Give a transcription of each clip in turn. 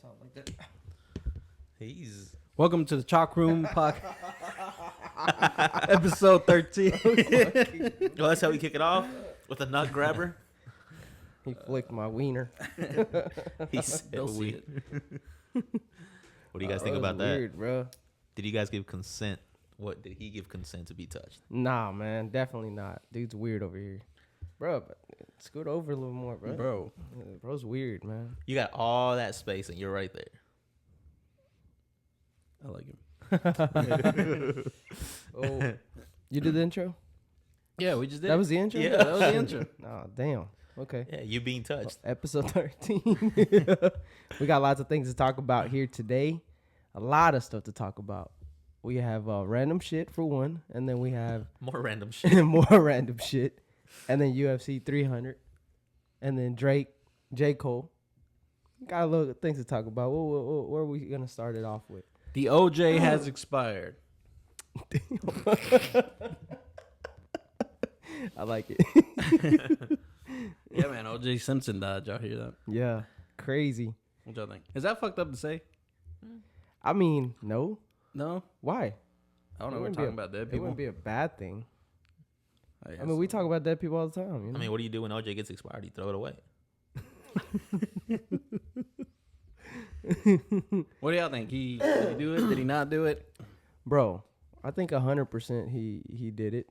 laptop like that. He's Welcome to the Chalk Room podcast, episode 13. oh, that's how we kick it off with a nut grabber. He flicked my wiener. He said They'll see we. it. What do you guys think That was about that? weird, bro. Did you guys give consent? What did he give consent to be touched? Nah, man, definitely not. Dude's weird over here, bro. But scoot over a little more, bro. Bro, Bro's weird, man. You got all that space and you're right there. I like him. Oh, you did the intro? Yeah, we just did. That was the intro? Yeah. that was the intro. Nah, damn. Okay. Yeah, you being touched. Episode 13. We got lots of things to talk about here today. A lot of stuff to talk about. We have random shit for one, and then we have More random shit. more random shit, and then UFC 300, and then Drake, J. Cole. Got a little things to talk about. Where are we going to start it off with? The OJ has expired. I like it. Yeah, man. OJ Simpson died. Y'all hear that? Yeah, crazy. What y'all think? Is that fucked up to say? I mean, no. No. Why? I don't know. It We're wouldn't be talking a- about dead It people. wouldn't be a bad thing. I I mean, we talk about dead people all the time. You know? I mean, what do you do when OJ gets expired? You throw it away. What do y'all think? Did he do it? Did he not do it? Bro, I think 100% he did it.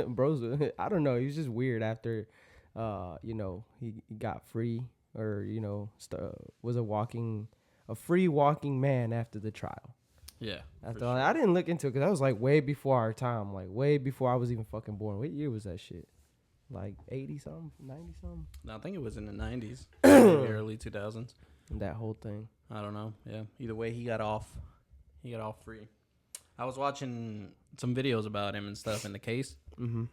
Bro's, I don't know. He was just weird after, he got free or, was a free walking man after the trial. Yeah. After all, I didn't look into it because that was like way before our time, like way before I was even fucking born. What year was that shit? Like 80 something, 90 something? No, I think it was in the 90s, maybe early 2000s. That whole thing. I don't know. Yeah. Either way, he got off. He got off free. I was watching some videos about him and stuff in the case. Mm-hmm.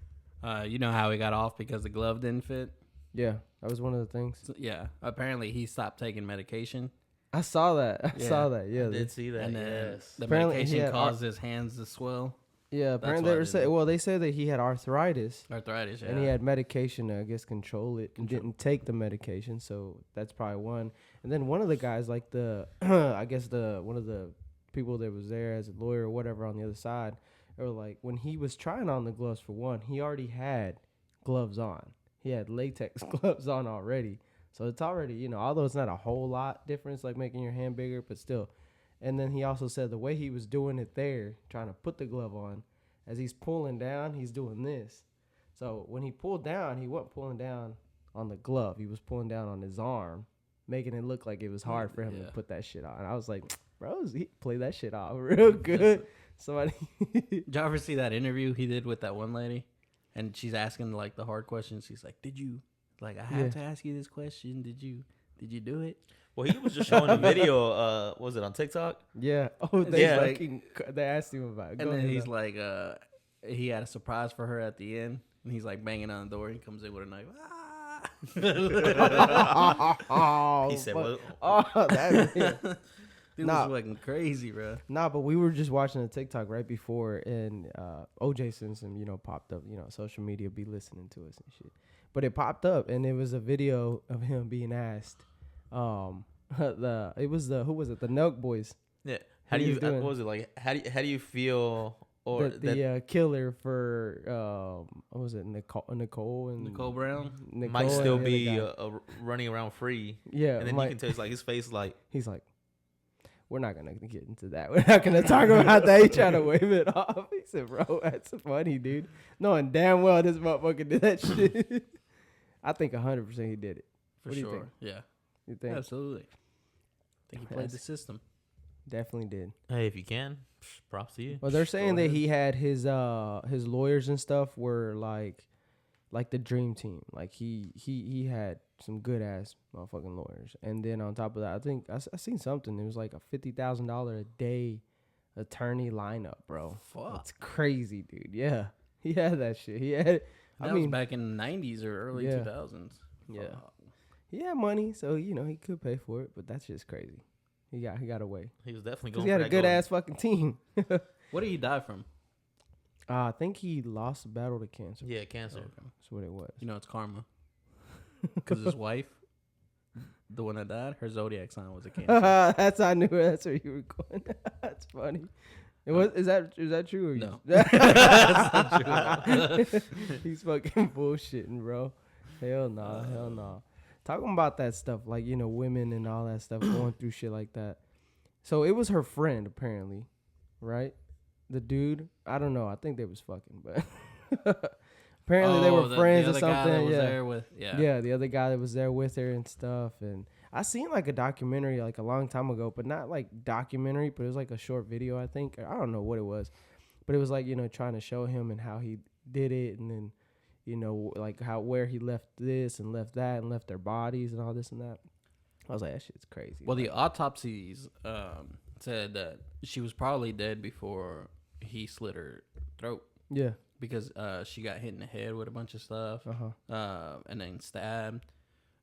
You know how he got off because the glove didn't fit? Yeah, that was one of the things. So, yeah. Apparently, he stopped taking medication. I saw that. I Yeah, saw that. Yeah, I did see that. And then Yes. the Apparently, he medication had caused his hands to swell. yeah. That's Apparently, why they I were didn't- well, they said that he had arthritis. Arthritis, yeah. And he had medication to, I guess, control it and didn't take the medication. So that's probably one. And then one of the guys, like I guess one of the people that was there as a lawyer or whatever on the other side, they were like, when he was trying on the gloves for one, he already had gloves on. He had latex gloves on already. So it's already, although it's not a whole lot difference, like making your hand bigger, but still. And then he also said the way he was doing it there, trying to put the glove on, as he's pulling down, he's doing this. So when he pulled down, he wasn't pulling down on the glove. He was pulling down on his arm, making it look like it was hard for him to put that shit on. I was like, bro, he played that shit off real good. Somebody. Did y'all ever see that interview he did with that one lady? And she's asking, like, the hard questions. She's like, did you, like, I have to ask you this question. Did you do it? Well, he was just showing a video. Was it on TikTok? Yeah. Oh, they Yeah. they asked him about it. And Go then ahead, he's though. like, he had a surprise for her at the end. And he's, like, banging on the door. He comes in with a knife. Oh, He said, fuck. "Well, Oh, that. Dude Nah. was fucking crazy, bro. Nah, but we were just watching a TikTok right before, and OJ Simpson, popped up. Social media be listening to us and shit. But it popped up, and it was a video of him being asked. Who was it? The Nelk Boys. yeah." How He do you? was doing- What was it like? How do you feel? Or The killer for what was it? Nicole and Nicole Brown. Nicole might and still the other be guy. running around free. Yeah, And then you can tell it's like his face, like he's like, we're not gonna get into that. We're not gonna talk about that. He trying to wave it off. He said, "Bro, that's funny, dude." Knowing damn well this motherfucker did that shit. I think 100% he did it. For What do you sure. think? Yeah. You think? Absolutely. I think he played the system. Definitely did. hey, if you can, props to you. Well, they're saying Go that ahead. he had his lawyers and stuff were like the dream team. Like he had some good ass motherfucking lawyers. And then on top of that, I think I seen something. It was like a $50,000 a day attorney lineup, bro. Fuck. That's crazy, dude. Yeah, he had that shit. He had. That was back in the 90s or early Yeah. 2000s. Yeah. Fuck. He had money, so he could pay for it. But that's just crazy. He got away He was definitely because going. he had for a that good gold. ass fucking team. What did he die from? I think he lost the battle to cancer. Yeah, cancer. Okay. That's what it was. You know, it's karma. Because his wife. the one that died, her zodiac sign was a Cancer. That's I knew that's where you were going. That's funny. It was is that true? Or No. That's not true. He's fucking bullshitting, bro. Hell no. Talking about that stuff, like, you know, women and all that stuff, going through shit like that. So it was her friend, apparently, right? The dude, I don't know. I think they was fucking, but apparently they were friends or something. Guy that was yeah. there with, Yeah, the other guy that was there with her and stuff. And I seen like a documentary like a long time ago, but not like documentary, but it was like a short video, I think. I don't know what it was, but it was like, you know, trying to show him and how he did it, and then, you know, like where he left this and left that and left their bodies and all this and that. I was like, that shit's crazy. Well, the autopsies said that she was probably dead before he slit her throat. Yeah. Because she got hit in the head with a bunch of stuff, and then stabbed.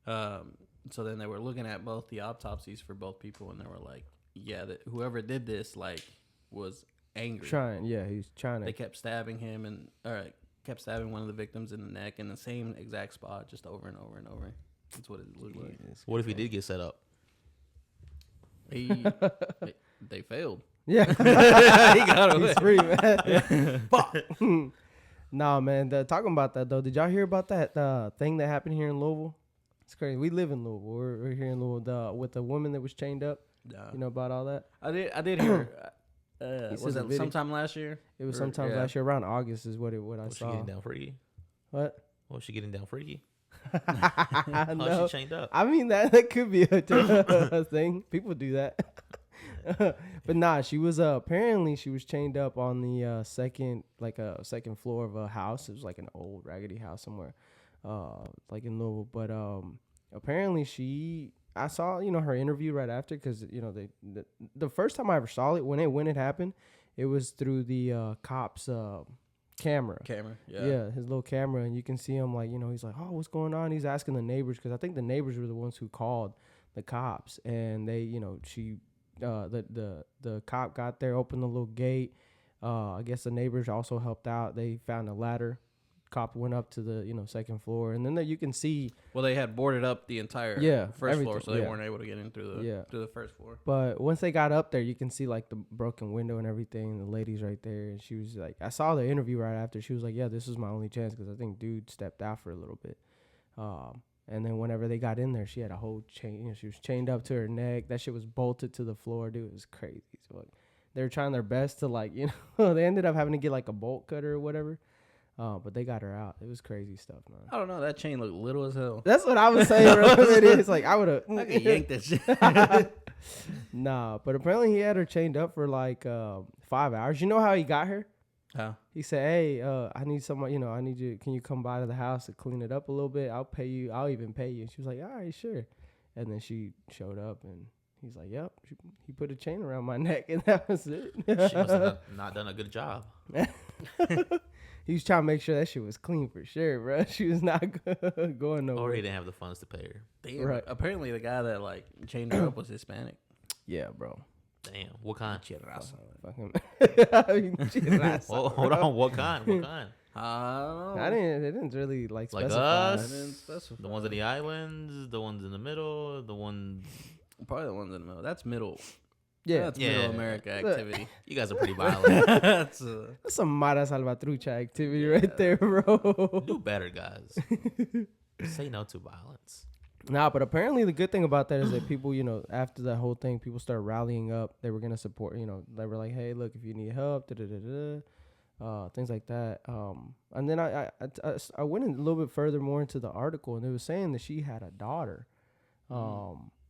So then they were looking at both the autopsies for both people, and they were like, yeah, that whoever did this, like, was angry. He's trying to. They kept stabbing him and kept stabbing one of the victims in the neck in the same exact spot, just over and over and over. That's what it looked like. What if he did get set up? They failed. Yeah. He got away. He's free, man. Fuck. Nah, man. Talking about that, though, did y'all hear about that thing that happened here in Louisville? It's crazy. We live in Louisville. We're here in Louisville with the woman that was chained up. You know about all that? I did hear. Was it video. sometime last year? It was sometime last year, around August is what I Was saw. she getting down freaky? What? Was she getting down freaky? No. Oh, she chained up. I mean, that could be a thing. People do that. But nah, she was apparently she was chained up on the second floor of a house. It was like an old raggedy house somewhere, like in Louisville. But apparently I saw, you know, her interview right after, because, you know, the first time I ever saw it when it happened, it was through the cops camera, yeah, his little camera, and you can see him, like, you know, he's like, oh, what's going on? He's asking the neighbors, because I think the neighbors were the ones who called the cops, and they, you know, the cop got there, opened the little gate. I guess the neighbors also helped out. They found a ladder. Cop went up to the, you know, second floor, and then there you can see. Well, they had boarded up the entire first floor, so they weren't able to get in through the first floor. But once they got up there, you can see like the broken window and everything. And the lady's right there, and she was like, I saw the interview right after. She was like, yeah, this is my only chance, because I think dude stepped out for a little bit. And then whenever they got in there, she had a whole chain. You know, she was chained up to her neck. That shit was bolted to the floor, dude. It was crazy. So like, they were trying their best to, like, you know, they ended up having to get like a bolt cutter or whatever. But they got her out. It was crazy stuff, man. I don't know. That chain looked little as hell. That's what I was saying, bro. It is like I would have. I could yank that shit. Nah, but apparently he had her chained up for like 5 hours. You know how he got her? How? He said, "Hey, I need someone. You know, I need you. Can you come by to the house to clean it up a little bit? I'll pay you. I'll even pay you." And she was like, "All right, sure." And then she showed up, and he's like, "Yep." He put a chain around my neck, and that was it. She must have not done a good job. He was trying to make sure that shit was clean for sure, bro. She was not going nowhere. Or he didn't have the funds to pay her. Damn. Right. Apparently, the guy that like chained her up was Hispanic. Yeah, bro. Damn. What kind? Fucking. I mean, Hold on. What kind? What kind? I don't know. They didn't really like Like specify. us? I didn't specify. The ones in the islands? The ones in the middle? The ones... Probably the ones in the middle. That's middle. Yeah, That's Yeah. middle America activity. You guys are pretty violent. That's that's some Mara Salvatrucha activity right there, bro. Do better, guys. Say no to violence. Nah, but apparently the good thing about that is that people, you know, after that whole thing, people started rallying up. They were gonna support, you know, they were like, hey, look, if you need help, things like that. And then I went a little bit further more into the article, and it was saying that she had a daughter.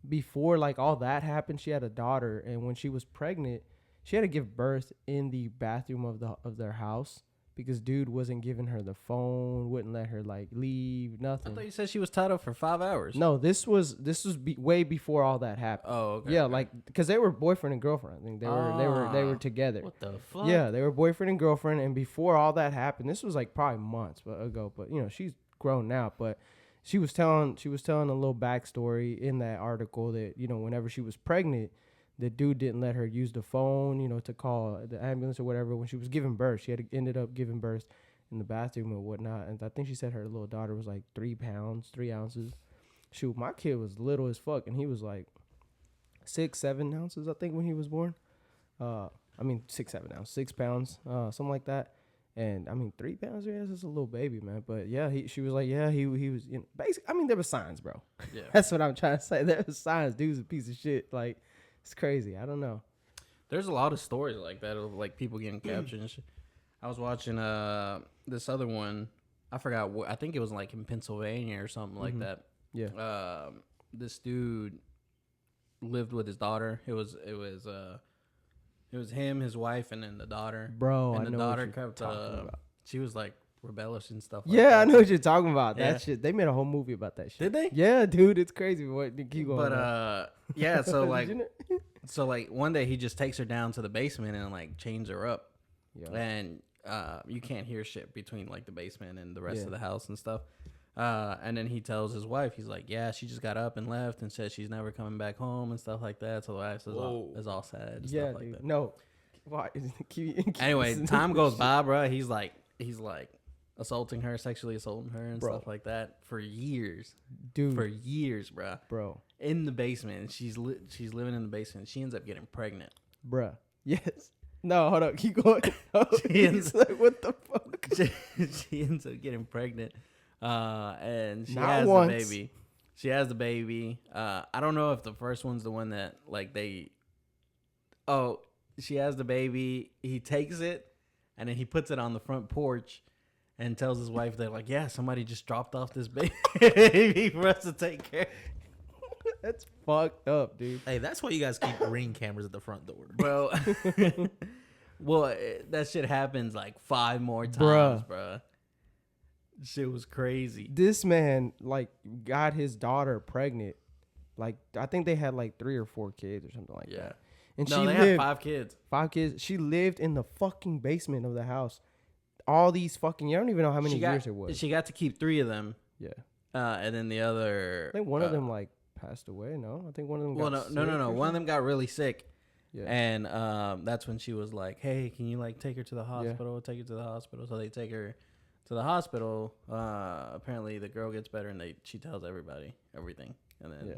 Before like all that happened, she had a daughter, and when she was pregnant, she had to give birth in the bathroom of their house, because dude wasn't giving her the phone, wouldn't let her like leave, I nothing. thought you said she was tied up for 5 hours. No, this was way before all that happened. Oh, okay. Yeah, like because they were boyfriend and girlfriend. I think they were together. What the fuck? Yeah, they were boyfriend and girlfriend, and before all that happened, this was like probably months ago. But you know, she's grown now. But she was telling a little backstory in that article that, you know, whenever she was pregnant, the dude didn't let her use the phone, you know, to call the ambulance or whatever. When she was giving birth, she ended up giving birth in the bathroom or whatnot. And I think she said her little daughter was like 3 pounds, 3 ounces. shoot, my kid was little as fuck, and he was like 6-7 ounces, I think, when he was born. 6-7 ounces, 6 pounds, something like that. And 3 pounds, yeah, it's a little baby, man. But yeah, she was like, yeah, he was, basically, there were signs, bro. Yeah. That's what I'm trying to say. There was signs. Dude's a piece of shit. Like, it's crazy. I don't know. There's a lot of stories like that of like people getting captured and shit. I was watching this other one. I forgot what. I think it was like in Pennsylvania or something like that. Yeah. This dude lived with his daughter. It was him, his wife, and then the daughter. Bro, and I the know daughter what you're kept. talking about. She was like rebellious and stuff. Like Yeah, that. I know what you're talking about. Yeah. That shit. They made a whole movie about that shit. Did they? Yeah, dude, it's crazy. What? Keep going. But yeah. So like, one day he just takes her down to the basement and like chains her up. Yeah. And you can't hear shit between like the basement and the rest of the house and stuff. And then he tells his wife, he's like, yeah, she just got up and left and said she's never coming back home and stuff like that. So the wife is all sad and stuff like that. No. Why? Anyway, time goes by, bro. He's like assaulting her, sexually assaulting her and stuff like that for years. Dude. For years, bro. In the basement. And she's living in the basement. She ends up getting pregnant. Bruh. Yes. No, hold up. Keep going. She ends like, what the fuck? She ends up getting pregnant. And she Not has once. the baby. She has the baby. I don't know if the first one's the one that like they. Oh, she has the baby. He takes it, and then he puts it on the front porch, and tells his wife, they're like, "Yeah, somebody just dropped off this baby for us to take care." That's fucked up, dude. Hey, that's why you guys keep Ring cameras at the front door, bro. Well, that shit happens like 5 more times, bro. Shit was crazy. This man like got his daughter pregnant. Like I think they had like 3 or 4 kids or something like that. And no, they had 5 kids. 5 kids. She lived in the fucking basement of the house. All these fucking, I don't even know how many years it was. She got to keep 3 of them. Yeah. And then the other. I think one of them like passed away. No, I think one of them. Got sick no. One of them got really sick. Yeah. And that's when she was like, "Hey, can you like take her to the hospital? Take her to the hospital." So they take her to the hospital. Apparently the girl gets better, and she tells everybody everything, and then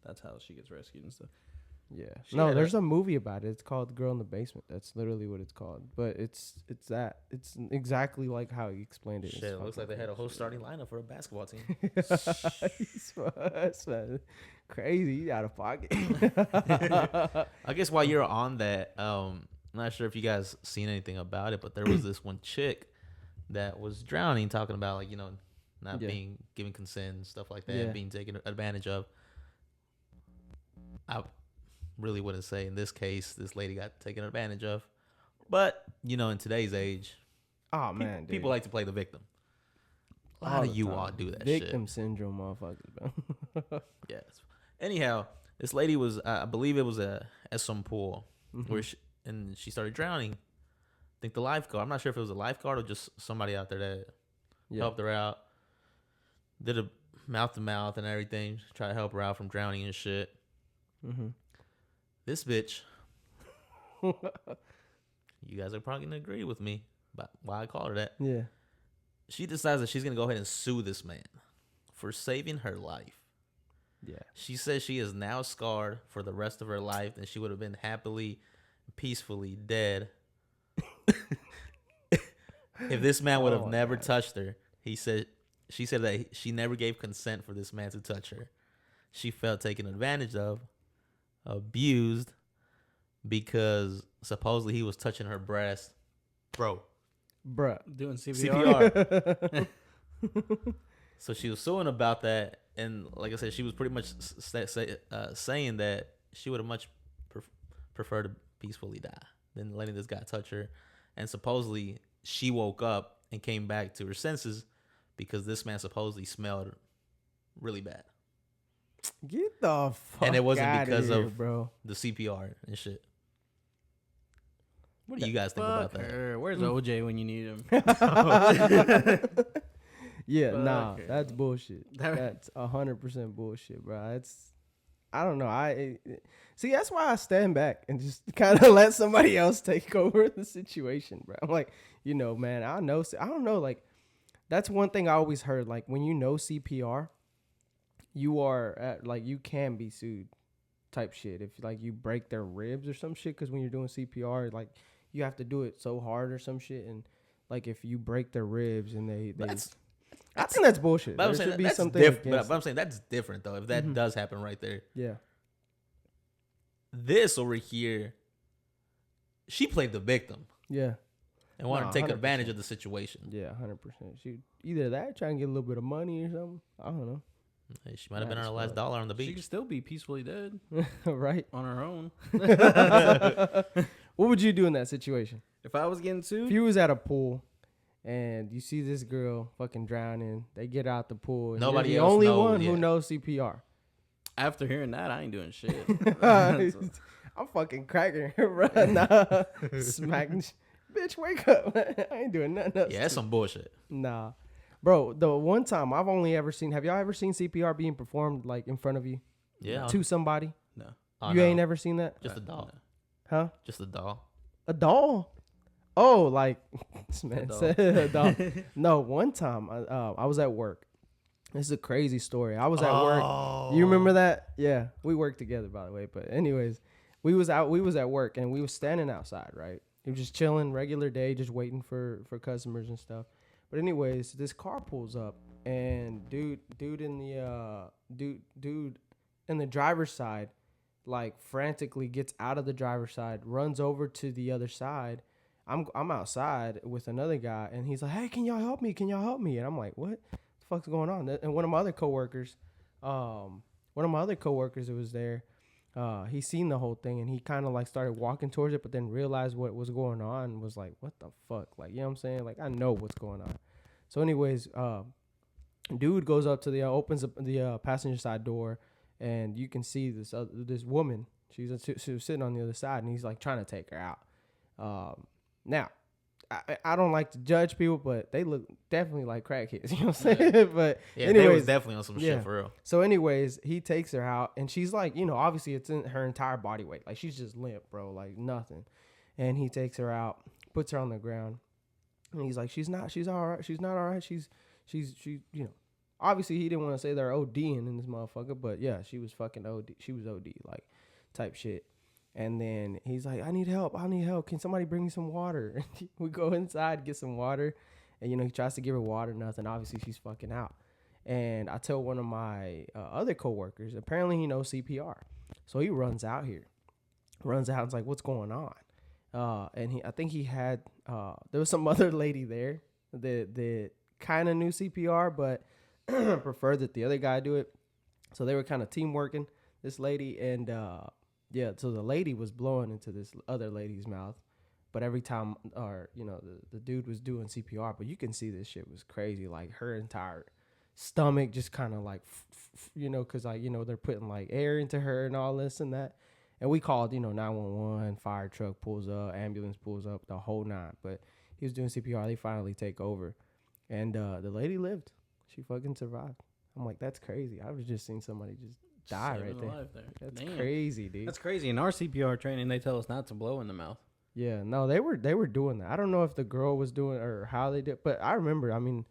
that's how she gets rescued and stuff. Yeah. No, there's a movie about it. It's called The Girl in the Basement. That's literally what it's called. But it's that. It's exactly like how he explained it. Shit, it looks like they had a whole starting lineup for a basketball team. That's crazy. Out of pocket. I guess while you're on that, I'm not sure if you guys seen anything about it, but there was this one chick that was drowning, talking about like, not being given consent and stuff like that, being taken advantage of. I really wouldn't say in this case this lady got taken advantage of, but in today's age, people like to play the victim. A lot of you all do that victim syndrome, motherfuckers, bro. Yes. Anyhow, this lady was, I believe it was at some pool where she started drowning. I think the lifeguard, I'm not sure if it was a lifeguard or just somebody out there that helped her out. Did a mouth to mouth and everything, try to help her out from drowning and shit. This bitch, you guys are probably going to agree with me about why I called her that. Yeah. She decides that she's going to go ahead and sue this man for saving her life. Yeah. She says she is now scarred for the rest of her life and she would have been happily, peacefully dead if this man would have never touched her. She said that she never gave consent for this man to touch her. She felt taken advantage of, abused, because supposedly he was touching her breast. Bruh. Doing CPR. So she was suing about that, and like I said, she was pretty much saying that she would have much preferred to peacefully die than letting this guy touch her. And supposedly she woke up and came back to her senses because this man supposedly smelled really bad. Get the fuck and it wasn't out because of, here, of bro. The CPR and shit. What do you guys think about that? Where's OJ when you need him? Yeah, that's bullshit. That's 100% bullshit, bro. I don't know. See, that's why I stand back and just kind of let somebody else take over the situation, bro. I'm like, man, I don't know. Like, that's one thing I always heard. Like, when you know CPR, you are at, like, you can be sued type shit if like you break their ribs or some shit, because when you're doing CPR, like, you have to do it so hard or some shit, and like if you break their ribs and they I think that's bullshit. But there I'm saying should be that's something different. But I'm saying that's different though. If that does happen right there, yeah. This over here, she played the victim. Yeah. And wanted to take 100%. advantage of the situation. Yeah, 100%. She either that, try and get a little bit of money or something. I don't know. Hey, she might have been on her last dollar on the beach. She could still be peacefully dead. Right. On her own. What would you do in that situation? If I was getting sued? If you was at a pool and you see this girl fucking drowning, they get out the pool. And Nobody you're the else only knows, one who yeah. knows CPR. After hearing that, I ain't doing shit. I'm fucking cracking her, bro. Nah. Smacking. Bitch, wake up. I ain't doing nothing else. Yeah, that's some bullshit. Nah. Bro, the one time I've only ever seen, have y'all ever seen CPR being performed like in front of you? Yeah. To somebody? No. Oh, You no. ain't never seen that? Just a doll. Huh? Just a doll. A doll? Oh, like, this man doll. said a doll. No, one time I was at work. This is a crazy story. I was at work. You remember that? Yeah. We worked together, by the way. But anyways, we was at work and we was standing outside, right? We were just chilling, regular day, just waiting for customers and stuff. But anyways, this car pulls up and dude in the driver's side, like, frantically gets out of the driver's side, runs over to the other side. I'm outside with another guy, and he's like, "Hey, can y'all help me? Can y'all help me?" And I'm like, "What the fuck's going on?" And one of my other coworkers, that was there, he seen the whole thing, and he kind of like started walking towards it, but then realized what was going on and was like, "What the fuck?" Like, you know what I'm saying? Like, I know what's going on. So anyways, dude goes up to opens up the passenger side door, and you can see this woman. She was sitting on the other side, and he's like trying to take her out. Now, I don't like to judge people, but they look definitely like crackheads. You know what I'm saying? Yeah. But Yeah, anyways, they was definitely on some shit for real. So anyways, he takes her out, and she's like, you know, obviously it's in her entire body weight. Like, she's just limp, bro, like nothing. And he takes her out, puts her on the ground, and he's like, she's all right. She's not all right. She's, you know, obviously he didn't want to say they're ODing in this motherfucker, but yeah, she was fucking OD. She was OD, like, type shit. And then he's like, I need help. Can somebody bring me some water? We go inside, get some water. And, you know, he tries to give her water, nothing. Obviously, she's fucking out. And I tell one of my other coworkers, apparently he knows CPR. So he runs out and's like, what's going on? And I think he had, there was some other lady there that kind of knew CPR, but preferred that the other guy do it. So they were kind of team working, this lady. And, yeah, so the lady was blowing into this other lady's mouth, but every time, the dude was doing CPR, but you can see this shit was crazy. Like, her entire stomach just kind of like, because, like, they're putting like air into her and all this and that. And we called, 911, fire truck pulls up, ambulance pulls up, the whole nine. But he was doing CPR. They finally take over, and the lady lived. She fucking survived. I'm like, that's crazy. I was just seeing somebody just die right there. That's Damn. crazy, dude. That's crazy. In our CPR training, they tell us not to blow in the mouth. Yeah, no, they were doing that. I don't know if the girl was doing or how they did, but I remember. I mean,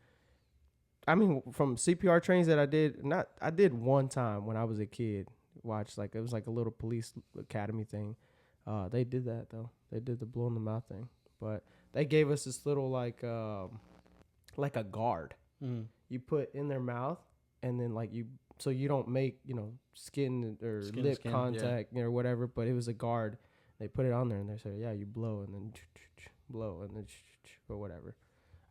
from CPR trainings that I did one time when I was a kid. Watch, like, it was like a little police academy thing. They did that though. They did the blow in the mouth thing, but they gave us this little like a guard. You put in their mouth, and then like so you don't make, skin or lip contact, or whatever, but it was a guard. They put it on there and they said, yeah, you blow and then blow and then or whatever.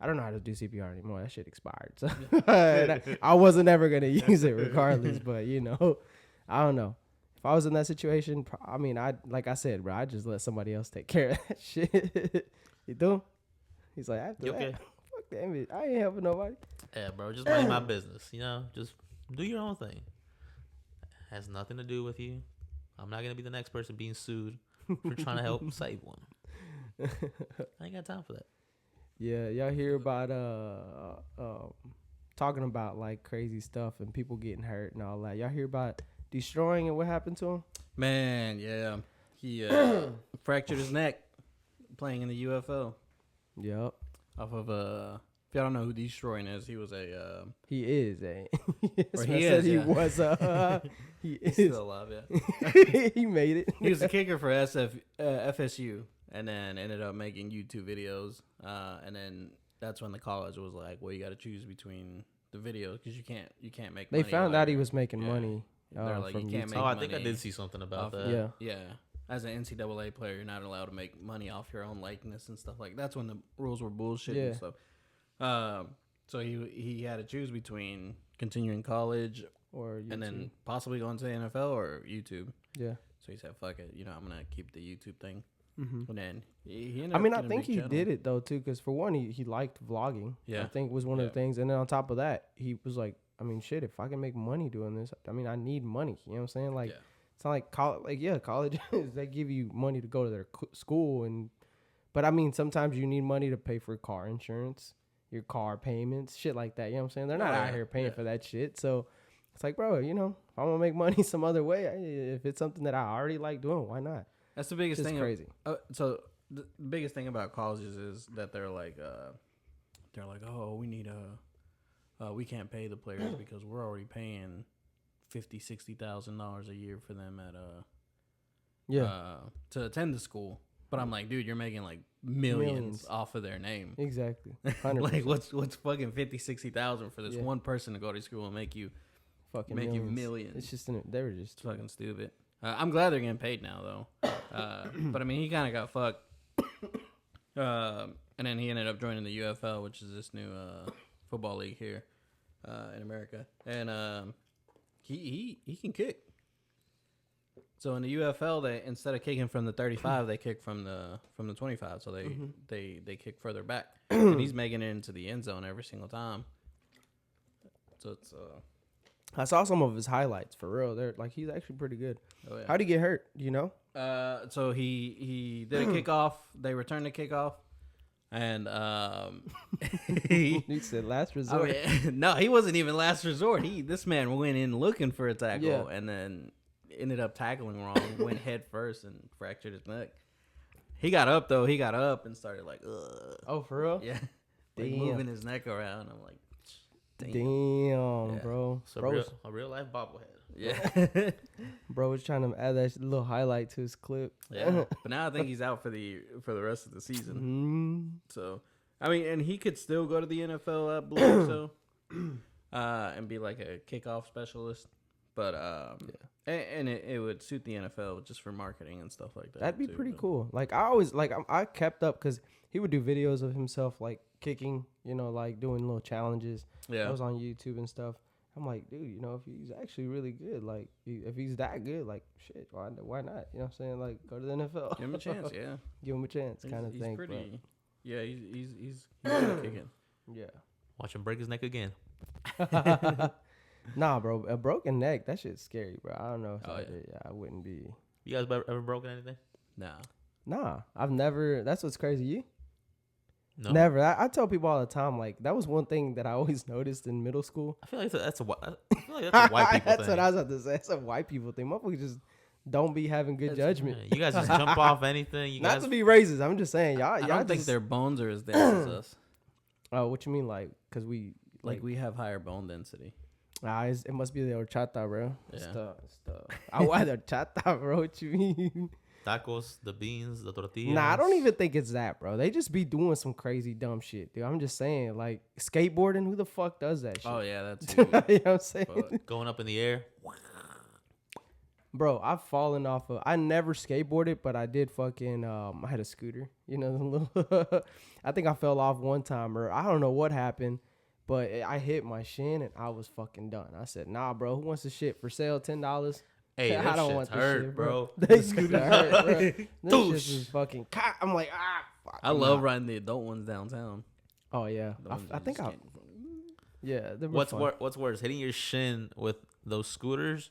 I don't know how to do CPR anymore. That shit expired. So I wasn't ever going to use it regardless, but I don't know. If I was in that situation, like I said, bro, I'd just let somebody else take care of that shit. You do? He's like, after that, okay? Fuck damn it. I ain't helping nobody. Yeah, bro, just mind my business. Just do your own thing. Has nothing to do with you. I'm not gonna be the next person being sued for trying to help save one. I ain't got time for that. Yeah, y'all hear about talking about like crazy stuff and people getting hurt and all that. Y'all hear about Destroying and what happened to him? Man, yeah, he fractured his neck playing in the UFO. Yep. Off of If y'all don't know who Destroying is, he was a. He is a. Or he is, he yeah. was a. He He's is. still alive, yeah. He made it. He was the kicker for FSU, and then ended up making YouTube videos. And then that's when the college was like, well, you got to choose between the videos because you can't make. They money found out he like- was making yeah. money. They're like, from you can't YouTube. make Oh, I think I money did see something about off- that. Yeah. Yeah. As an NCAA player, you're not allowed to make money off your own likeness and stuff like that. That's when the rules were bullshit Yeah. and stuff. So he had to choose between continuing college Or YouTube. and then possibly going to the NFL or YouTube. Yeah. So he said, "Fuck it, I'm gonna keep the YouTube thing." Mm-hmm. And then he ended I up mean, I getting a think big he channel. did it though too, because for one, he liked vlogging. Yeah. I think was one of Yeah. the things, and then on top of that, he was like, I mean, shit, if I can make money doing this, I mean, I need money. You know what I'm saying? Like, Yeah. it's not like college. Like, yeah, colleges they give you money to go to their school, but I mean, sometimes you need money to pay for car insurance, your car payments, shit like that. You know what I'm saying? They're not out here paying for that shit. So it's like, bro, if I want to make money some other way, if it's something that I already like doing, why not? That's the biggest It's thing. crazy. So the biggest thing about colleges is that they're like, oh, we need we can't pay the players because we're already paying $50,000-$60,000 a year for them at to attend the school. But I'm like, dude, you're making like millions off of their name. Exactly. 100%. Like, what's fucking $50,000-$60,000 for this one person to go to school and make you fucking millions? It's just they were just It's fucking stupid. I'm glad they're getting paid now though. But I mean, he kind of got fucked. And then he ended up joining the UFL, which is this new football league here in America. And he can kick. So in the UFL, they instead of kicking from the 35, they kick from the 25. So they kick further back, and he's making it into the end zone every single time. So it's I saw some of his highlights for real. They're like he's actually pretty good. oh yeah. How'd he get hurt? Do you know? So he did a kickoff. They returned the kickoff, and He said last resort. no, he wasn't even last resort. This man went in looking for a tackle, Yeah. and then ended up tackling wrong. Went head first and fractured his neck. He got up though. He got up and started like, ugh. Oh, for real? Yeah, like Damn. moving his neck around. I'm like, Damn, Yeah. bro. So Bro, a real life bobblehead. yeah, bro was trying to add that little highlight to his clip. yeah. But now I think he's out for the rest of the season. So, I mean, and he could still go to the NFL, I believe so, and be like a kickoff specialist. But and it would suit the NFL just for marketing and stuff like that. That'd be too, pretty but- cool. Like I always I kept up because he would do videos of himself like kicking, like doing little challenges. Yeah, That was on YouTube and stuff. I'm like, dude, if he's actually really good, like if he's that good, like shit, why not? You know what I'm saying? Like go to the NFL. give him a chance. Yeah, Give him a chance, kind of he's thing. pretty. Yeah, he's good at kicking. Yeah. Watch him break his neck again. Nah, bro, a broken neck, that shit's scary, bro. I don't know if Oh, yeah. I wouldn't be. You guys ever broken anything? No, Nah, I've never. That's what's crazy. You No. never. I tell people all the time, like that was one thing that I always noticed in middle school. I feel like that's a white people That's thing. what I was about to say. That's a white people thing. Motherfuckers just don't be having good judgment. Yeah, you guys just jump off anything. You Not guys to be racist. I'm just saying, y'all. I don't think just, their bones are as dense as us. Oh, what you mean, like? Cause we Like we have higher bone density. it must be the horchata, bro. It's Yeah. the I why the horchata, bro? What you mean? tacos, the beans, the tortillas. Nah, I don't even think it's that, bro. They just be doing some crazy dumb shit, dude. I'm just saying, like skateboarding. Who the fuck does that shit? Oh yeah, that's you know what I'm saying? Fuck. Going up in the air. Bro, I've fallen off of. I never skateboarded, but I did fucking. I had a scooter. The little. I think I fell off one time, or I don't know what happened, but I hit my shin and I was fucking done. I said, "Nah, bro. Who wants this shit for sale? $10." Hey, I that don't shit's want this hurt, shit, bro. They scooter hurt, bro. This Doosh. shit is fucking. I'm like, fuck. I love riding the adult ones downtown. Oh yeah, The ones I you think just I. can't- Yeah, they were What's fun. what's worse, hitting your shin with those scooters,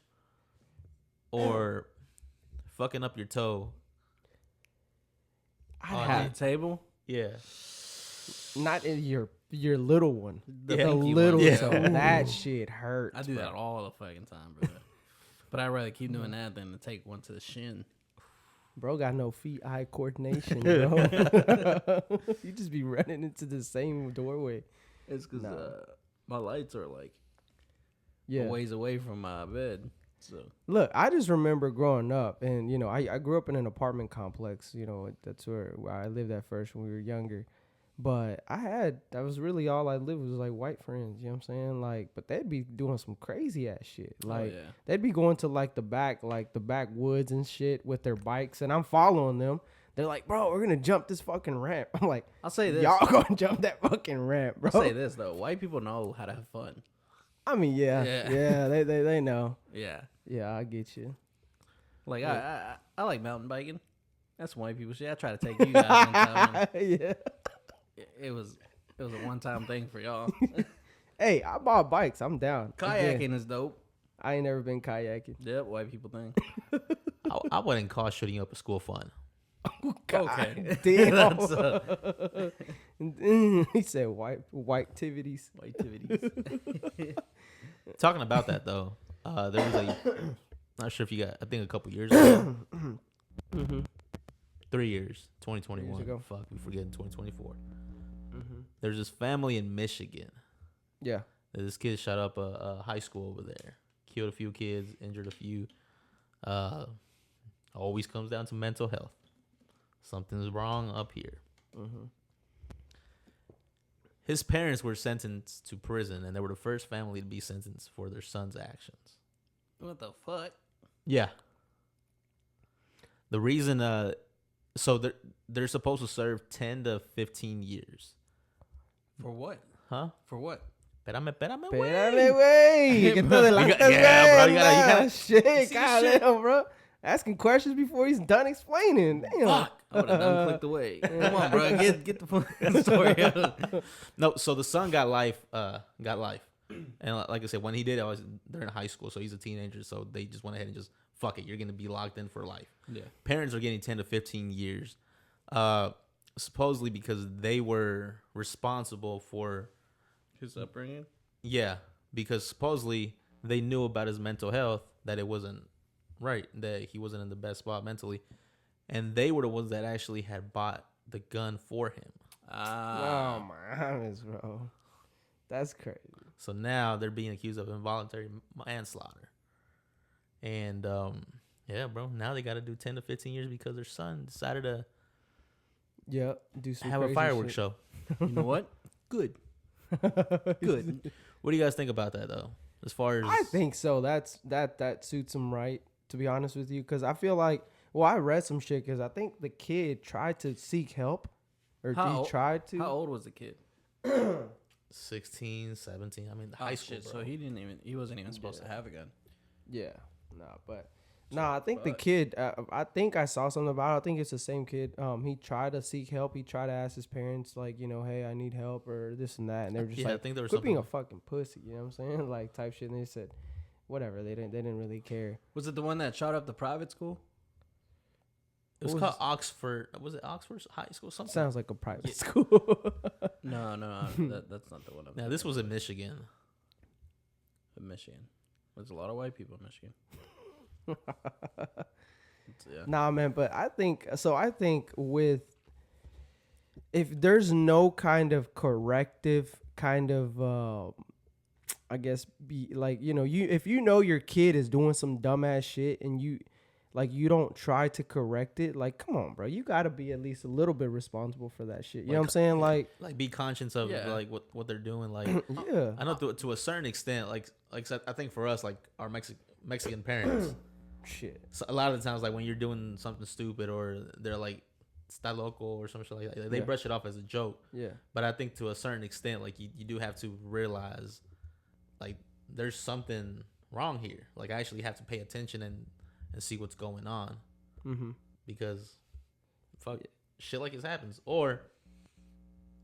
or fucking up your toe? I on had the table. Yeah. not in your little one. The The pinky little one. Yeah. toe. That shit hurts. I do bro. that all the fucking time, bro. But I'd rather keep doing that than to take one to the shin. Bro got no feet-eye coordination, bro. You just be running into the same doorway. It's because my lights are like a ways away from my bed. So look, I just remember growing up, and I grew up in an apartment complex. That's where I lived at first when we were younger. But that was really all I lived was like white friends, you know what I'm saying? Like, but they'd be doing some crazy ass shit. Like, they'd be going to like the backwoods and shit with their bikes, and I'm following them. They're like, bro, we're gonna jump this fucking ramp. I'm like, I'll say this, y'all gonna jump that fucking ramp, bro. I'll say this though, white people know how to have fun. I mean, yeah, they know. Yeah, I get you. Like I like mountain biking. That's white people shit. I try to take you guys one time. Yeah. It was a one-time thing for y'all. Hey, I bought bikes. I'm down. Kayaking is dope. I ain't never been kayaking. Yep, white people thing. I wouldn't call shooting you up at school fun. Okay. Damn. He said white activities. White activities. Talking about that though, there was not sure if you got. I think a couple years ago. 3 years. 2021. Fuck, we forget in 2024. There's this family in Michigan. Yeah. This kid shot up a high school over there. Killed a few kids, injured a few. Always comes down to mental health. Something's wrong up here. His parents were sentenced to prison, and they were the first family to be sentenced for their son's actions. What the fuck? Yeah. The reason, so they're supposed to serve 10 to 15 years. For what? Huh? For what? Espérame, Güey. Que te adelantas, yeah, bro, you gotta shit, goddamn, bro. Asking questions before he's done explaining. Damn. Fuck. I would have done clicked away. Come on, bro. Get the fucking story out. No, so the son got life. And like I said, when he did, they're in high school, so he's a teenager. So they just went ahead and just, fuck it, you're going to be locked in for life. Yeah. Parents are getting 10 to 15 years. Supposedly because they were responsible for his upbringing? Yeah, because supposedly they knew about his mental health, that it wasn't right, that he wasn't in the best spot mentally. And they were the ones that actually had bought the gun for him. Oh, my goodness, bro. That's crazy. So now they're being accused of involuntary manslaughter. And, yeah, bro, now they got to do 10 to 15 years because their son decided to do some have a fireworks show. You know what? Good. Good. What do you guys think about that, though? As far as I think so. That suits him right, to be honest with you, because I feel like, I read some shit because I think the kid tried to seek help, or he tried to. How old was the kid? 16, 17. I mean, the high school. Shit, so he wasn't even supposed to have a gun. Yeah, I think the kid. I think I saw something about it. I think it's the same kid. He tried to seek help. He tried to ask his parents, like, hey, I need help or this and that, and they were just like, I think there was quit being a fucking pussy. You know what I'm saying? Like type shit. And they said, whatever. They didn't really care. Was it the one that shot up the private school? It was called Oxford. Was it Oxford High School? Something. Sounds like a private school. No, that's not the one. Now this was in Michigan. In Michigan, there's a lot of white people in Michigan. Yeah. Nah, man, but I think with, if there's no kind of corrective kind of I guess be like, if your kid is doing some dumbass shit and you don't try to correct it, like, come on, bro, you gotta be at least a little bit responsible for that shit. You know what I'm saying? Like be conscious of like what they're doing. Like, yeah, I know to a certain extent. Like I think for us, like our Mexican parents. Shit. So a lot of the times, like when you're doing something stupid or they're like "está loco" or some shit like that, they brush it off as a joke. Yeah. But I think to a certain extent, like you do have to realize, like, there's something wrong here. Like I actually have to pay attention and see what's going on. Mm-hmm. Because fuck it, shit like this happens, or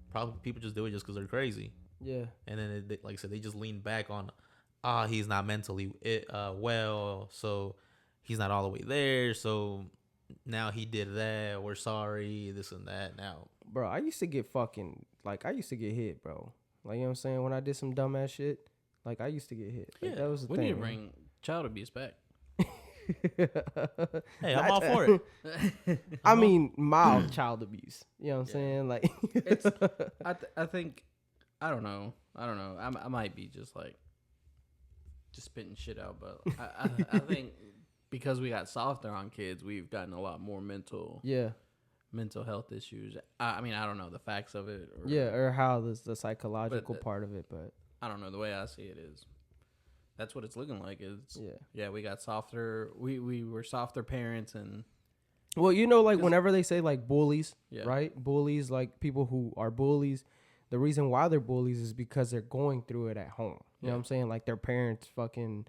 probably people just do it just because they're crazy. Yeah. And then like I said, they just lean back on, he's not mentally well, so he's not all the way there, so now he did that, we're sorry, this and that. Now, bro, I used to get hit, bro. Like, you know what I'm saying? When I did some dumbass shit, like, I used to get hit. Like, that was the thing. We need to bring child abuse back. Hey, I'm all for it. I mean, mild child abuse. You know what I'm saying? Like, I think I don't know. I might be just spitting shit out, but I think because we got softer on kids, we've gotten a lot more mental health issues. I mean, I don't know the facts of it. Or how the psychological part of it, but I don't know. The way I see it is, that's what it's looking like. We got softer. We were softer parents, and well, like whenever they say like bullies, right? Bullies, like people who are bullies. The reason why they're bullies is because they're going through it at home. You know what I'm saying? Like their parents fucking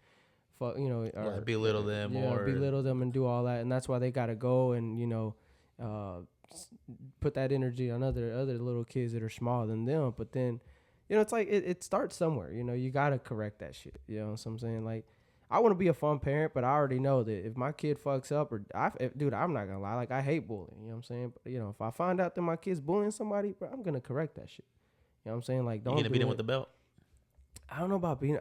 belittle them or belittle them and do all that, and that's why they gotta go and put that energy on other little kids that are smaller than them. But then, it's like it starts somewhere. You gotta correct that shit. You know what I'm saying? Like, I want to be a fun parent, but I already know that if my kid fucks up dude, I'm not gonna lie. Like, I hate bullying. You know what I'm saying? But, if I find out that my kid's bullying somebody, bro, I'm gonna correct that shit. You know what I'm saying? Like, don't. You gonna beat him with the belt? I don't know about beating.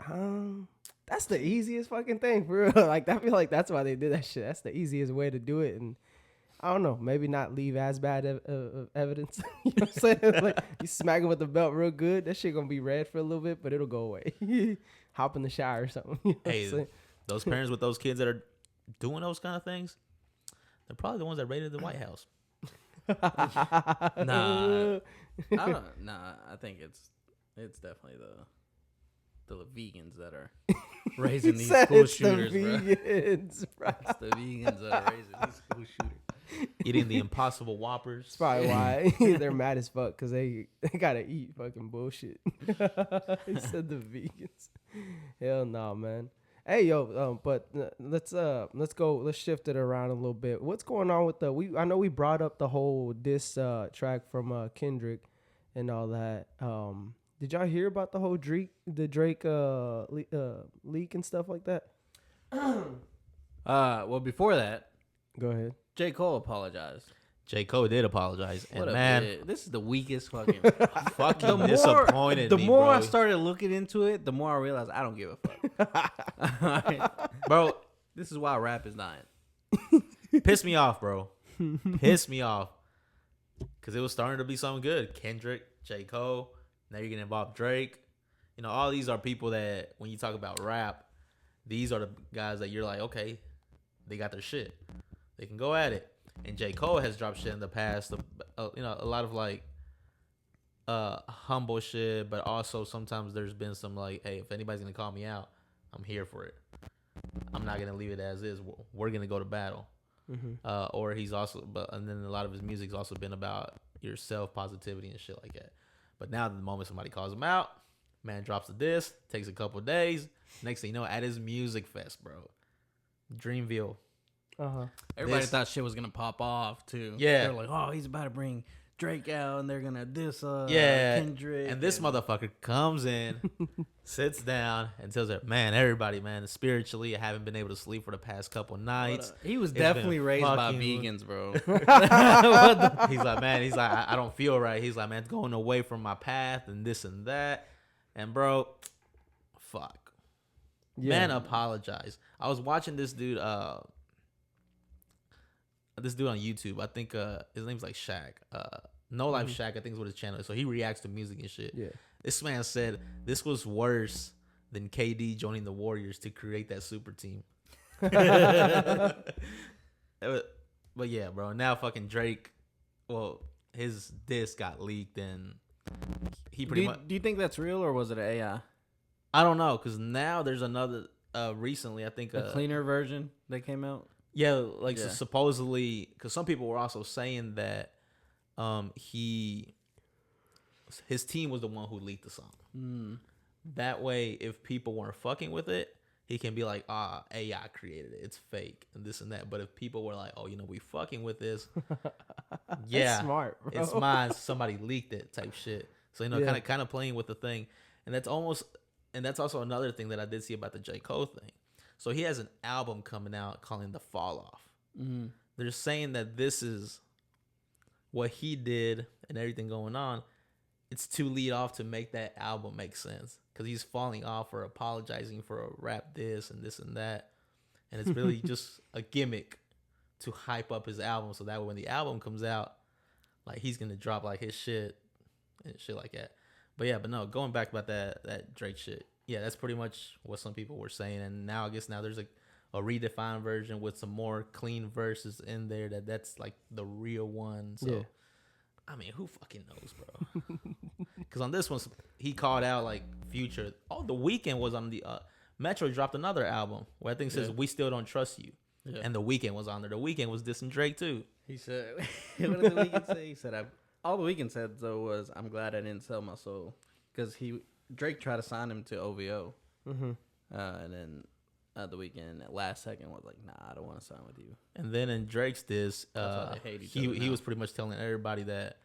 That's the easiest fucking thing for real. Like, I feel like that's why they did that shit. That's the easiest way to do it, and I don't know. Maybe not leave as bad evidence. You know what I'm saying? Like, you smack him with the belt real good, that shit gonna be red for a little bit, but it'll go away. Hop in the shower or something. You know hey, those parents with those kids that are doing those kind of things, they're probably the ones that raided the White House. Nah, I think it's definitely the vegans that are raising these school shooters, bro. It's the vegans that are raising these school shooters. Eating the Impossible Whoppers. That's probably why they're mad as fuck, because they gotta eat fucking bullshit. He said the vegans. Hell no, man. Hey, yo, but let's shift it around a little bit. What's going on with I know we brought up the whole diss track from Kendrick and all that. Did y'all hear about the whole Drake leak and stuff like that? Well, before that, go ahead. J. Cole apologized. J. Cole did apologize, and man, this is the weakest fucking disappointed. The me, more bro. I started looking into it, the more I realized I don't give a fuck. Bro, this is why rap is dying. Piss me off, bro. Piss me off. Because it was starting to be something good. Kendrick, J. Cole, now you're getting involved Drake. All these are people that, when you talk about rap, these are the guys that you're like, okay, they got their shit. They can go at it. And J. Cole has dropped shit in the past, a lot of like humble shit, but also sometimes there's been some like, hey, if anybody's gonna call me out, I'm here for it. I'm not gonna leave it as is. We're gonna go to battle. Mm-hmm. Or he's also, and then a lot of his music's also been about your self positivity and shit like that. But now, the moment somebody calls him out, man drops a diss, takes a couple of days. Next thing you know, at his music fest, bro, Dreamville. Everybody thought shit was gonna pop off too. Yeah, they're like, oh, he's about to bring Drake out, and they're gonna diss Kendrick. And this motherfucker comes in, sits down, and tells her, man, everybody, man, spiritually, I haven't been able to sleep for the past couple nights. He was definitely raised by vegans, bro. He's like, man, I don't feel right. He's like, man, going away from my path and this and that. And bro, fuck. Yeah. Man, apologize. I was watching this dude on YouTube. I think his name's like Shaq. No Life Shaq, I think is what his channel is. So he reacts to music and shit. Yeah. This man said this was worse than KD joining the Warriors to create that super team. But yeah, bro. Now fucking Drake, well, his disc got leaked and he pretty much. Do you think that's real or was it an AI? I don't know, because now there's another. Recently, I think a cleaner version that came out. Yeah, So supposedly, because some people were also saying that his team was the one who leaked the song. That way, if people weren't fucking with it, he can be like, AI created it, it's fake, and this and that. But if people were like, oh, we fucking with this, yeah, that's smart, bro. It's mine. Somebody leaked it, type shit. So kind of playing with the thing, and that's also another thing that I did see about the J. Cole thing. So he has an album coming out calling The Fall Off. Mm-hmm. They're saying that this is what he did and everything going on. It's to lead off to make that album make sense. Because he's falling off or apologizing for a rap this and that. And it's really just a gimmick to hype up his album. So that way when the album comes out, like he's going to drop like his shit and shit like that. But no, going back about that Drake shit. Yeah, that's pretty much what some people were saying. And now I guess there's a redefined version with some more clean verses in there that's like the real one. So, I mean, who fucking knows, bro? Because on this one, he called out like Future. Oh, The Weeknd was on the Metro dropped another album where I think it says We Still Don't Trust You. Yeah. And The Weeknd was on there. The Weeknd was dissing Drake too. He said, what did The Weeknd say? He said, all The Weeknd said though was, I'm glad I didn't sell my soul. Because Drake tried to sign him to OVO. Mm-hmm. And then The Weeknd at last second was like, nah, I don't want to sign with you. And then in Drake's diss, he was pretty much telling everybody that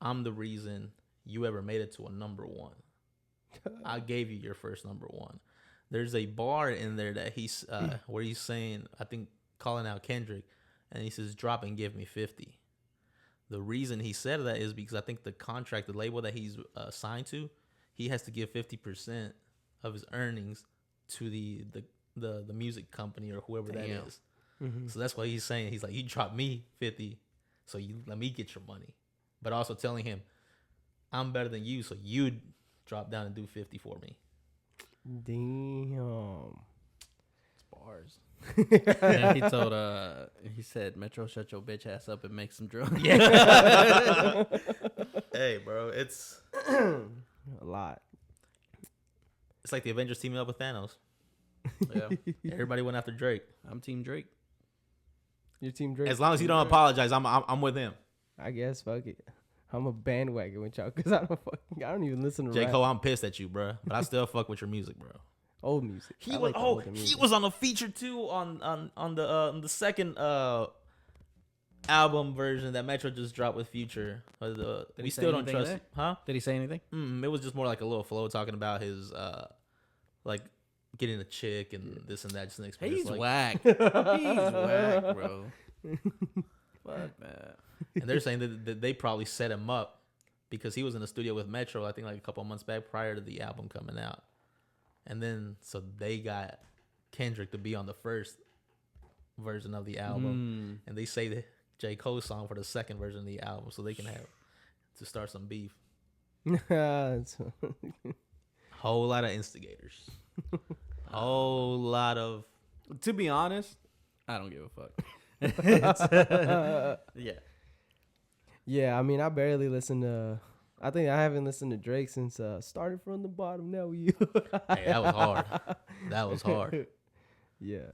I'm the reason you ever made it to a number one. I gave you your first number one. There's a bar in there that he's where he's saying, I think, calling out Kendrick, and he says, drop and give me 50. The reason he said that is because I think the contract, the label that he's signed to, he has to give 50% of his earnings to the music company or whoever that is. Mm-hmm. So that's why he's saying, he's like, you drop me 50, so you let me get your money. But also telling him, I'm better than you, so you drop down and do 50 for me. Damn. It's bars. Yeah, he said, Metro, shut your bitch ass up and make some drugs. Yeah. Hey, bro, it's a lot. It's like the Avengers teaming up with Thanos. Yeah. Everybody went after Drake. I'm Team Drake. Your Team Drake? As long as you don't apologize, I'm with him. I guess, fuck it. I'm a bandwagon with y'all because I don't even listen to J. rap. Cole, I'm pissed at you, bro. But I still fuck with your music, bro. Old music. He was on a feature too on the second album version that Metro just dropped with Future. We Still Don't Trust You. Huh? Did he say anything? It was just more like a little flow talking about his like getting a chick and this and that. Just an experience. He's whack. He's whack, bro. Fuck that. And they're saying that they probably set him up because he was in the studio with Metro, I think like a couple of months back prior to the album coming out. And then, so they got Kendrick to be on the first version of the album. And they say the J. Cole song for the second version of the album so they can have to start some beef. Whole lot of instigators. Whole lot of... To be honest, I don't give a fuck. Yeah. Yeah, I mean, I barely listen to... I think I haven't listened to Drake since Started From the Bottom, Now You. Hey, that was hard. That was hard. Yeah.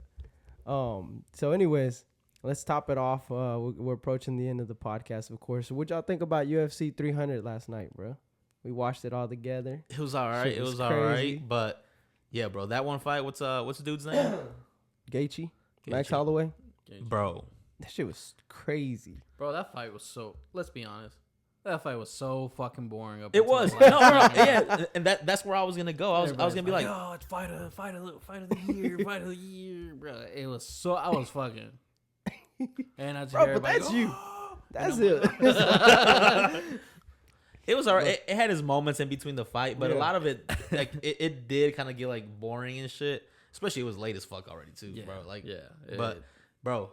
So anyways, let's top it off. We're approaching the end of the podcast, of course. What y'all think about UFC 300 last night, bro? We watched it all together. It was all right. It was all right. But, yeah, bro, that one fight, what's the dude's name? Gaethje. Max Holloway. Bro. That shit was crazy. Bro, that fight was so... Let's be honest. That fight was so fucking boring. It was. No, yeah. And that's where I was going to go. I was going to be like... Oh, it's fight of the year, bro. It was so... I was fucking... And I just bro, but that's you. That's it. It was alright. It had its moments in between the fight, but a lot of it, like, it did kind of get, like, boring and shit. Especially it was late as fuck already, too, bro. Like, But, bro...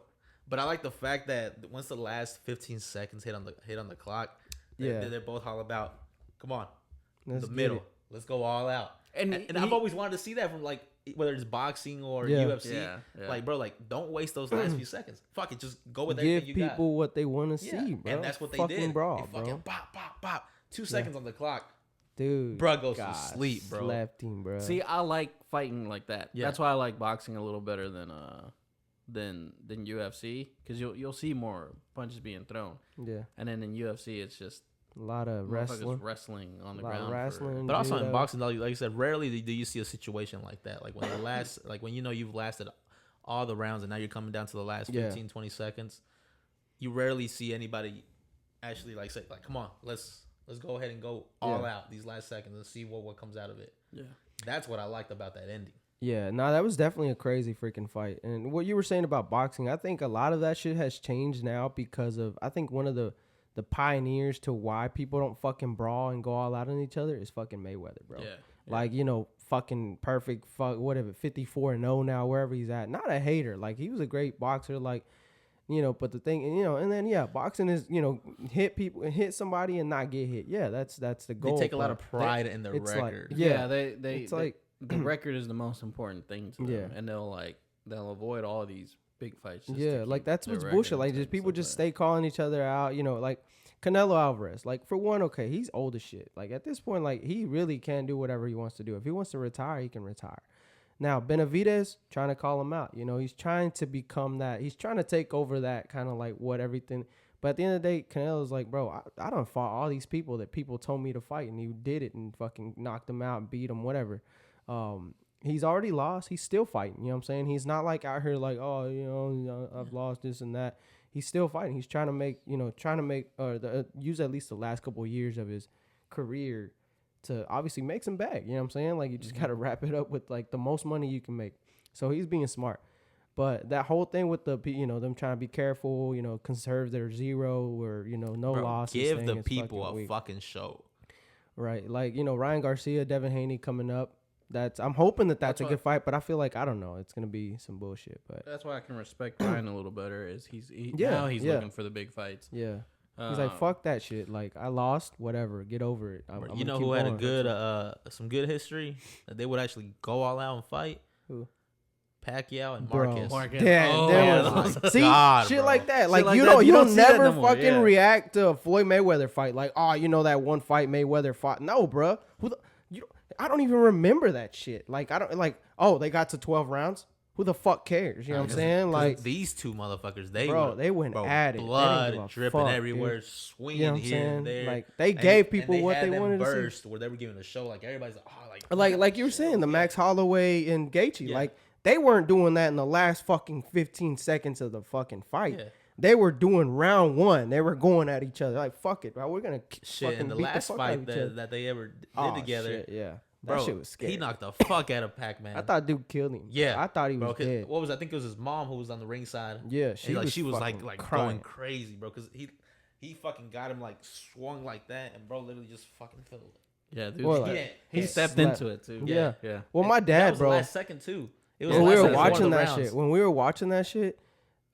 But I like the fact that once the last 15 seconds hit on the clock, they're both all about, come on, the middle. Let's go all out. And I've always wanted to see that from, like, whether it's boxing or UFC. Yeah. Like, bro, like, don't waste those last few seconds. Fuck it, just go with everything you got. Give people what they want to see, bro. And that's what they did. Brawl, they fucking pop, pop, pop. 2 seconds on the clock. Dude, bro goes to sleep, bro. Slept him, bro. See, I like fighting like that. Yeah. That's why I like boxing a little better than UFC, because you'll see more punches being thrown. Yeah. And then in UFC, it's just a lot of wrestling on the ground. But also in boxing, like you said, rarely do you see a situation like that. Like when when you know you've lasted all the rounds and now you're coming down to the last 15, 20 seconds, you rarely see anybody actually like say like, come on, let's go ahead and go all out these last seconds and see what comes out of it. Yeah. That's what I liked about that ending. Yeah, no, that was definitely a crazy freaking fight. And what you were saying about boxing, I think a lot of that shit has changed now because of, I think one of the pioneers to why people don't fucking brawl and go all out on each other is fucking Mayweather, bro. Yeah. Like, you know, fucking perfect, 54-0 now, wherever he's at. Not a hater. Like, he was a great boxer. Like, You know, but the thing, you know, and then boxing is, you know, hit somebody and not get hit. Yeah, that's the goal. They take a lot of pride in their record. It's like the record is the most important thing to them, and they'll avoid all these big fights. Like that's what's bullshit. Like just people just stay calling each other out. You know, like Canelo Alvarez. Like for one, okay, he's old as shit. Like at this point, like he really can do whatever he wants to do. If he wants to retire, he can retire. Now, Benavidez, trying to call him out. You know, he's trying to become that. He's trying to take over that kind of like what everything. But at the end of the day, Canelo's like, bro, I done fought all these people that people told me to fight, and he did it and fucking knocked them out and beat them, whatever. He's already lost. He's still fighting. You know what I'm saying? He's not like out here like, oh, you know, I've lost this and that. He's still fighting. He's trying to make, use at least the last couple of years of his career to obviously make some bag. You know what I'm saying? Like, you just got to wrap it up with, like, the most money you can make. So he's being smart. But that whole thing with them trying to be careful, you know, conserve their zero or, you know, no losses. Give the people a fucking show. Right. Like, you know, Ryan Garcia, Devin Haney coming up. I'm hoping that's a good fight, but I feel like, I don't know, it's going to be some bullshit. But that's why I can respect Ryan a little better is now he's looking for the big fights. Yeah. He's like, fuck that shit. Like, I lost, whatever. Get over it. You know who had a good, some good history that they would actually go all out and fight? Who? Pacquiao and Marquez. See, shit like that. Like, you don't never fucking react to a Floyd Mayweather fight. Like, oh, you know that one fight Mayweather fought. No, bro. I don't even remember that shit. Like, I don't like. Oh, they got to 12 rounds. Who the fuck cares? You know what I'm saying? Like these two motherfuckers, they went at it. Blood dripping everywhere, swinging you know here and there. Like they gave people what they wanted to see. Where they were giving a show, like everybody's like you were saying, the Max Holloway and Gaethje, like they weren't doing that in the last fucking 15 seconds of the fucking fight. Yeah. They were doing round one. They were going at each other. Like, fuck it, bro. We're gonna fucking in the beat last the fuck fight out of each other. that they ever did together. Shit, yeah. Bro, that shit was scary. He knocked the fuck out of Pac-Man. I thought dude killed him. Yeah. I thought he was dead. What was I think it was his mom who was on the ringside. Yeah, she was like going crazy, bro, because he fucking got him like swung like that, and bro literally just fucking killed him. Yeah, dude. He stepped into it too. Yeah. Well, my dad, was bro. The last second too. It was when we were watching that shit. When we were watching that shit,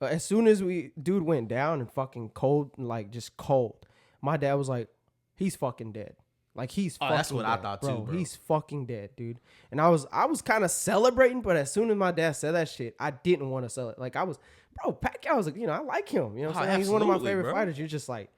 as soon as dude went down and fucking cold, like just cold. My dad was like, he's fucking dead. Like he's fucking that's what dead, I thought too, bro. He's fucking dead, dude. And I was kind of celebrating, but as soon as my dad said that shit, I didn't want to celebrate. Like I was, bro, Pacquiao was like, you know, I like him. You know what I'm saying? He's one of my favorite fighters. You're just like,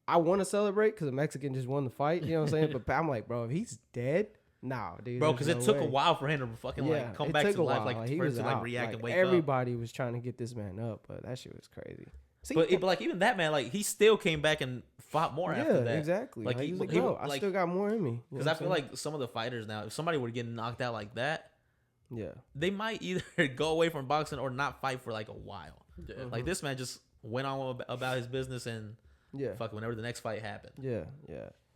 I want to celebrate because a Mexican just won the fight. You know what I'm saying? But I'm like, bro, if he's dead, nah, dude. Bro, because it took a while for him to fucking like come back to life, like for him to like react and wake up. Everybody was trying to get this man up, but that shit was crazy. See, but like even that man, like he still came back and fought more after that. Exactly. Like he was like, bro, I still got more in me. Because I feel like some of the fighters now, if somebody were to get knocked out like that, they might either go away from boxing or not fight for like a while. Yeah. Like this man just went on about his business and fuck whenever the next fight happened. Yeah.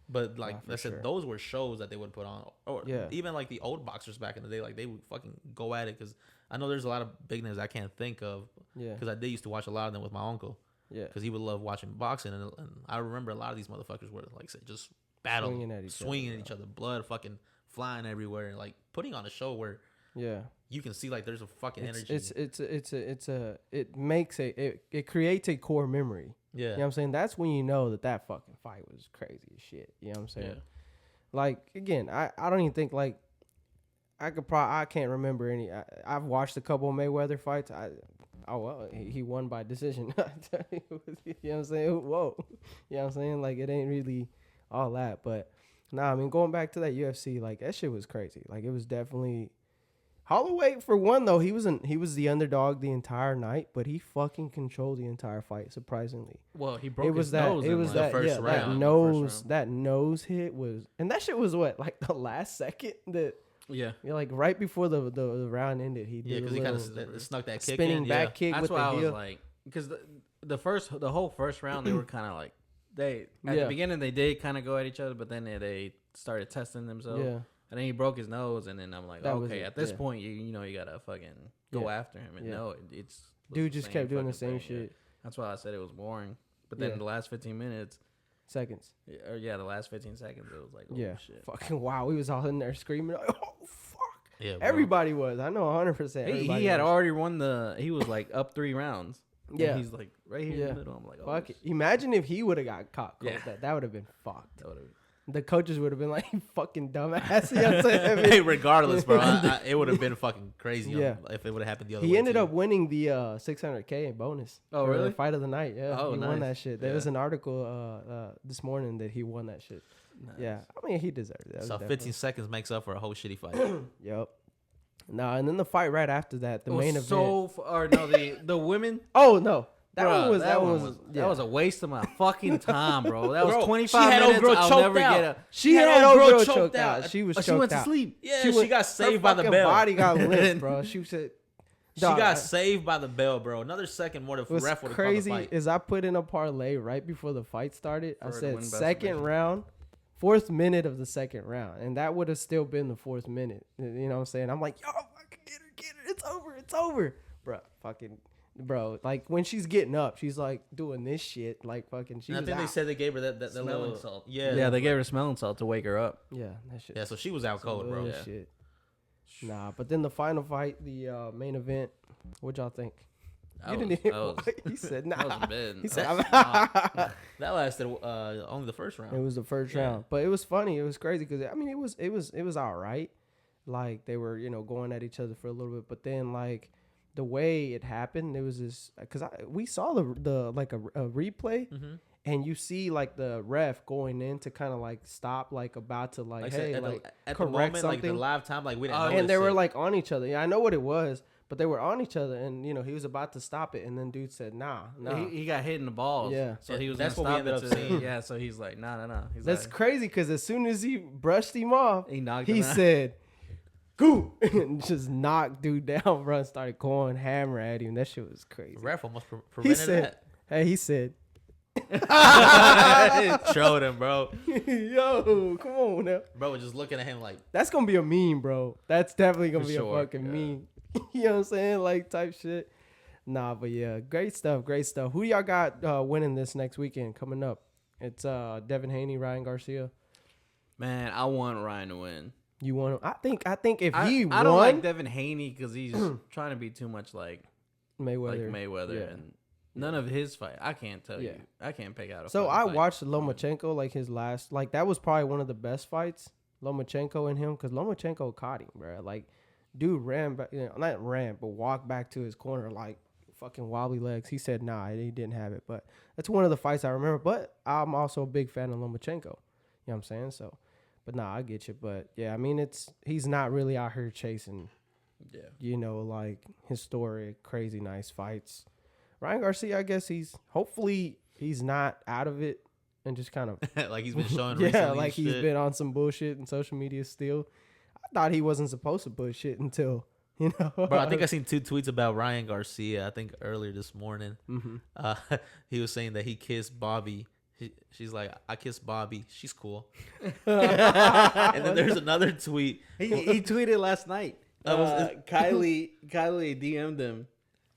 But like I said, those were shows that they would put on, or even like the old boxers back in the day, like they would fucking go at it. Because I know there's a lot of big names I can't think of. Yeah. Because I did used to watch a lot of them with my uncle. Yeah. Because he would love watching boxing, and I remember a lot of these motherfuckers were like I said, just battling, swinging at each other, blood fucking flying everywhere, and like putting on a show where you can see like there's a fucking energy. It creates a core memory. Yeah. You know what I'm saying? That's when you know that fucking fight was crazy as shit. You know what I'm saying? Yeah. Like, again, I don't even think, like, I can't remember any. I've watched a couple of Mayweather fights. He won by decision. You know what I'm saying? Whoa. You know what I'm saying? Like, it ain't really all that. But, nah, I mean, going back to that UFC, like, that shit was crazy. Like, it was definitely... Holloway, for one, though, he was the underdog the entire night, but he fucking controlled the entire fight, surprisingly. Well, he broke his nose in the first round. That nose hit was... And that shit was what? Like, the last second that... Yeah. Like, right before the round ended, he did because he kind of snuck that kick spinning back kick. That's with why the I heel. was like... Because the whole first round, they were kind of like... At the beginning, they did kind of go at each other, but then they started testing themselves. Yeah. And then he broke his nose, and then I'm like, okay, at this point, you know, you gotta fucking go after him. And no, it's dude just kept doing the same shit. Yeah. That's why I said it was boring. But then the last 15 minutes, seconds, the last 15 seconds, it was like, shit, fucking wow, we was all in there screaming, like, oh fuck, yeah, everybody was. I know 100%. He had already won he was like up 3 rounds. Yeah. And he's like right here in the middle. I'm like, oh, fuck it. Imagine if he would have got caught. That would have been fucked. The coaches would have been like, fucking dumbass. You know what I'm saying? Hey, regardless, bro, it would have been fucking crazy if it would have happened the other way. He ended up winning the $600K in bonus. Oh, really? Fight of the night. Yeah. Oh, he nice. won that shit. There was an article this morning that he won that shit. Nice. Yeah. I mean, he deserved it. So 15 seconds makes up for a whole shitty fight. Yep. No, and then the fight right after that, the main event. The women. Oh, no. That was a waste of my fucking time, bro. That was 25 minutes. I'll never get up. She had old girl choked out. She was choked out. She went to sleep. Yeah, she got saved by the bell. Her body got lit, bro. She said, she got saved by the bell, bro. Another second more, the ref would have called the fight. Crazy is I put in a parlay right before the fight started. I said second round, 4th minute of the second round, and that would have still been the 4th minute. You know what I'm saying? I'm like, yo, fucking get her. It's over, bro. Like when she's getting up, she's like doing this shit, like fucking. I think they said they gave her that smelling salt. Yeah, they gave her smelling salt to wake her up. Yeah, that shit. Yeah, so she was out cold, bro. Yeah. Shit. Nah, but then the final fight, the main event. What y'all think? He said, "Nah." That was bad. He said, that lasted only the first round. It was the first round, but it was funny. It was crazy because I mean, it was all right. Like they were, going at each other for a little bit, but then like the way it happened, it was this because we saw the like a replay, and you see like the ref going in to kind of like stop, like about to like hey, like at correct the moment, something. like the live time, like we didn't. And they were like on each other. Yeah, I know what it was. But they were on each other, and he was about to stop it, and then dude said, "Nah." He got hit in the balls. Yeah, so he was. That's what we ended up seeing. Yeah, so he's like, "No." That's crazy because as soon as he brushed him off, he said, "Goo," and just knocked dude down, bro, and started going hammer at him. That shit was crazy. Ref almost prevented that. Hey, he said, "Showed him, bro." Yo, come on now, bro. Was just looking at him like that's gonna be a meme, bro. That's definitely gonna be a fucking meme. You know what I'm saying? Like type shit. Nah, but yeah, great stuff. Who y'all got winning this next weekend coming up? It's Devin Haney, Ryan Garcia. Man, I want Ryan to win. You want him? I think if he won, I don't like Devin Haney because he's trying to be too much like Mayweather, and none of his fight. I can't tell you. I can't pick out a. So I watched Lomachenko like his last. Like that was probably one of the best fights, Lomachenko and him, because Lomachenko caught him, bro. Like. Dude ran back, not ran, but walked back to his corner like fucking wobbly legs. He said, nah, he didn't have it. But that's one of the fights I remember. But I'm also a big fan of Lomachenko. You know what I'm saying? So, but nah, I get you. But yeah, I mean, he's not really out here chasing, like historic, crazy nice fights. Ryan Garcia, I guess hopefully he's not out of it and just kind of like he's been showing recently. Like he's been on some bullshit in social media still. I thought he wasn't supposed to bullshit until, Bro, I think I seen 2 tweets about Ryan Garcia, I think earlier this morning. Mm-hmm. He was saying that he kissed Bobby. She's like, I kissed Bobby. She's cool. And then there's another tweet. He tweeted last night. Kylie DM'd him.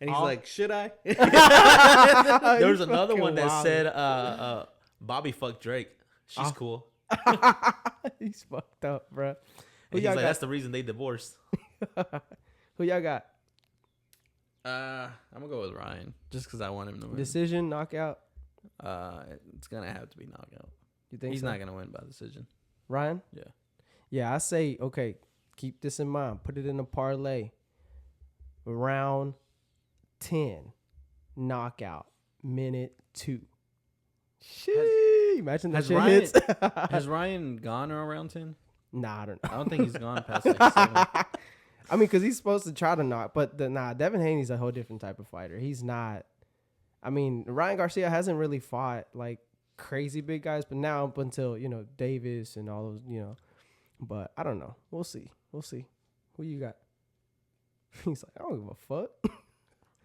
And he's like, should I? There was another one that said, Bobby fucked Drake. She's cool. He's fucked up, bro. He's like, that's the reason they divorced. Who y'all got? I'm gonna go with Ryan just because I want him to win. Decision, knockout. It's gonna have to be knockout. You think he's so? not gonna win by decision? Ryan? Yeah. Yeah, I say okay. Keep this in mind. Put it in a parlay. Round 10, knockout, minute 2. Shit, imagine that shit hits. Has Ryan gone around 10? Nah, I don't know. I don't think he's gone past like 7. I mean, because he's supposed to try to knock, but Devin Haney's a whole different type of fighter. He's not. I mean, Ryan Garcia hasn't really fought like crazy big guys, but now up until Davis and all those, But I don't know. We'll see. Who you got? He's like, I don't give a fuck.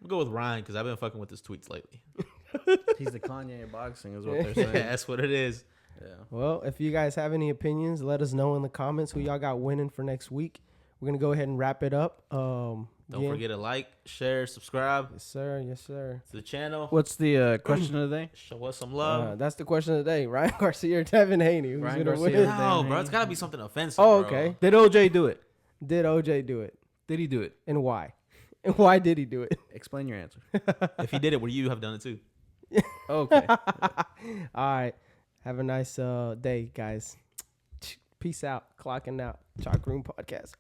I'll go with Ryan because I've been fucking with his tweets lately. He's the Kanye of boxing, is what they're saying. Yeah, that's what it is. Yeah. Well, if you guys have any opinions, let us know in the comments who y'all got winning for next week. We're gonna go ahead and wrap it up. Don't forget to like, share, subscribe. Yes, sir. To the channel. What's the question of the day? Show us some love. That's the question of the day. Ryan Garcia or Devin Haney? Who's Ryan gonna Garcia win? No, bro, it's gotta be something offensive. Oh, bro. okay. Did OJ do it? Did OJ do it? Did he do it? And why? And why did he do it? Explain your answer. If he did it, would you have done it too? Okay. All right. Have a nice day, guys. Peace out. Clocking out. Chalk Room Podcast.